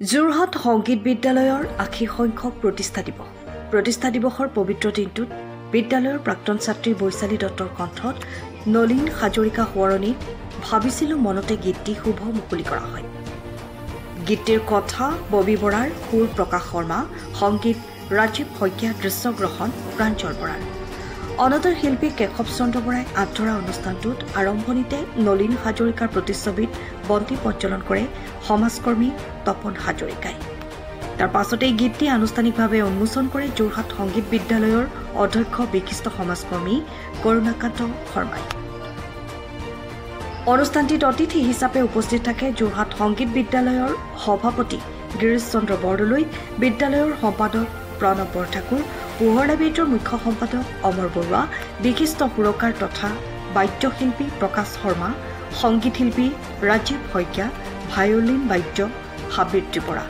যোৰহাট সংগীত বিদ্যালয়ৰ ৮০ সংখ্যক প্ৰতিষ্ঠা দিৱসৰ পবিত্ৰ দিনটোত বিদ্যালয়ৰ প্ৰাক্তন ছাত্ৰী বৈশালী দত্তৰ কণ্ঠত নলিন হাজৰিকা সোঁৱৰণীত ভাবিছিলোঁ মনতে গীতটি শুভ মুকলি কৰা হয়। গীতটিৰ কথা ববী বৰাৰ, সুৰ প্ৰকাশ শৰ্মা, সংগীত ৰাজীৱ শইকীয়া, দৃশ্যগ্ৰহণ প্ৰাঞ্জল বৰাৰ। অনতৰ শিল্পী কেশৱ চন্দ্ৰ বৰাই আঁতৰা অনুষ্ঠানটোত আৰম্ভণিতে নলিন হাজৰিকাৰ প্ৰতিচ্ছবিত বন্তি প্ৰজ্বলন কৰে সমাজকৰ্মী তপন হাজৰিকাই। তাৰ পাছতেই গীতটি আনুষ্ঠানিকভাৱে উন্মোচন কৰে যোৰহাট সংগীত বিদ্যালয়ৰ অধ্যক্ষ বিশিষ্ট সমাজকৰ্মী কৰুণাকান্ত শৰ্মাই। অনুষ্ঠানটিত অতিথি হিচাপে উপস্থিত থাকে যোৰহাট সংগীত বিদ্যালয়ৰ সভাপতি গিৰীশ চন্দ্ৰ বৰদলৈ, বিদ্যালয়ৰ সম্পাদক প্ৰণৱ বৰঠাকুৰ, পোহৰা বেইটৰ মুখ্য সম্পাদক অমৰ বৰুৱা, বিশিষ্ট সুৰকাৰ তথা বাদ্যশিল্পী প্ৰকাশ শৰ্মা, সংগীত শিল্পী ৰাজীৱ শইকীয়া, ভায়লিন বাদ্য সাবিৰ ত্ৰিপুৰা।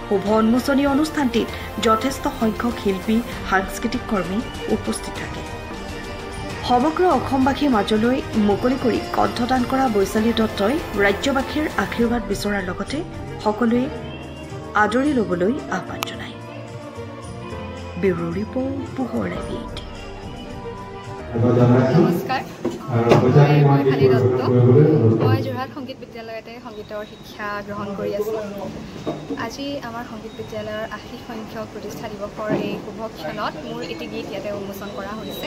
শুভ উন্মোচনী অনুষ্ঠানটিত যথেষ্ট সংখ্যক শিল্পী, সাংস্কৃতিক কৰ্মী উপস্থিত থাকে। সমগ্ৰ অসমবাসীৰ মাজলৈ মুকলি কৰি কণ্ঠদান কৰা বৈশালী দত্তই ৰাজ্যবাসীৰ আশীৰ্বাদ বিচৰাৰ লগতে সকলোৱে আদৰি ল'বলৈ আহ্বান জনায়। ব্যুৰো ৰিপৰ্ট, পোহৰা বেইট। নমস্কাৰ, মই খালী দত্ত। মই যোৰহাট সংগীত বিদ্যালয়তে সংগীতৰ শিক্ষা গ্ৰহণ কৰি আছোঁ। আজি আমাৰ সংগীত বিদ্যালয়ৰ ৮০ সংখ্যক প্ৰতিষ্ঠা দিৱসৰ এই শুভ ক্ষণত মোৰ এটি গীত ইয়াতে উন্মোচন কৰা হৈছে।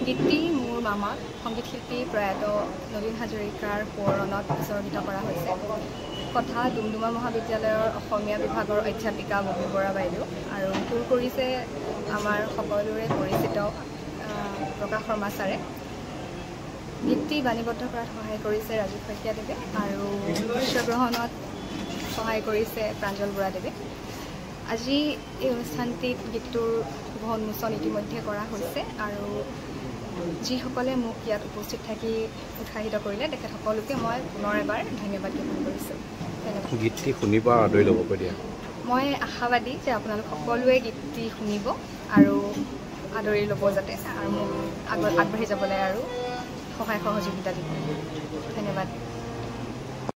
গীতটি মোৰ মামা সংগীত শিল্পী প্ৰয়াত নলিন হাজৰিকাৰ সোঁৱৰণত উৎসৰ্গিত কৰা হৈছে। কথা ডুমডুমা মহাবিদ্যালয়ৰ অসমীয়া বিভাগৰ অধ্যাপিকা ববী বৰা বাইদেউ, আৰু সুৰ কৰিছে আমাৰ সকলোৰে পৰিচিত প্ৰকাশ শৰ্মা ছাৰে। গীতটি বাণীবদ্ধ কৰাত সহায় কৰিছে ৰাজীৱ শইকীয়াদেৱে আৰু দৃশ্যগ্ৰহণত সহায় কৰিছে প্ৰাঞ্জল বৰাদেৱে। আজি এই অনুষ্ঠানটিত গীতটোৰ শুভ উন্মোচন ইতিমধ্যে কৰা হৈছে আৰু যিসকলে মোক ইয়াত উপস্থিত থাকি উৎসাহিত কৰিলে তেখেতসকলোকে মই পুনৰ এবাৰ ধন্যবাদ জ্ঞাপন কৰিছোঁ। গীতটি শুনিব আৰু আদৰি ল'ব কৈ দিয়া। মই আশাবাদী যে আপোনালোক সকলোৱে গীতটি শুনিব আৰু আদৰি ল'ব যাতে, আৰু মোক আগবাঢ়ি যাবলৈ আৰু সহায় সহযোগিতা দিব। ধন্যবাদ।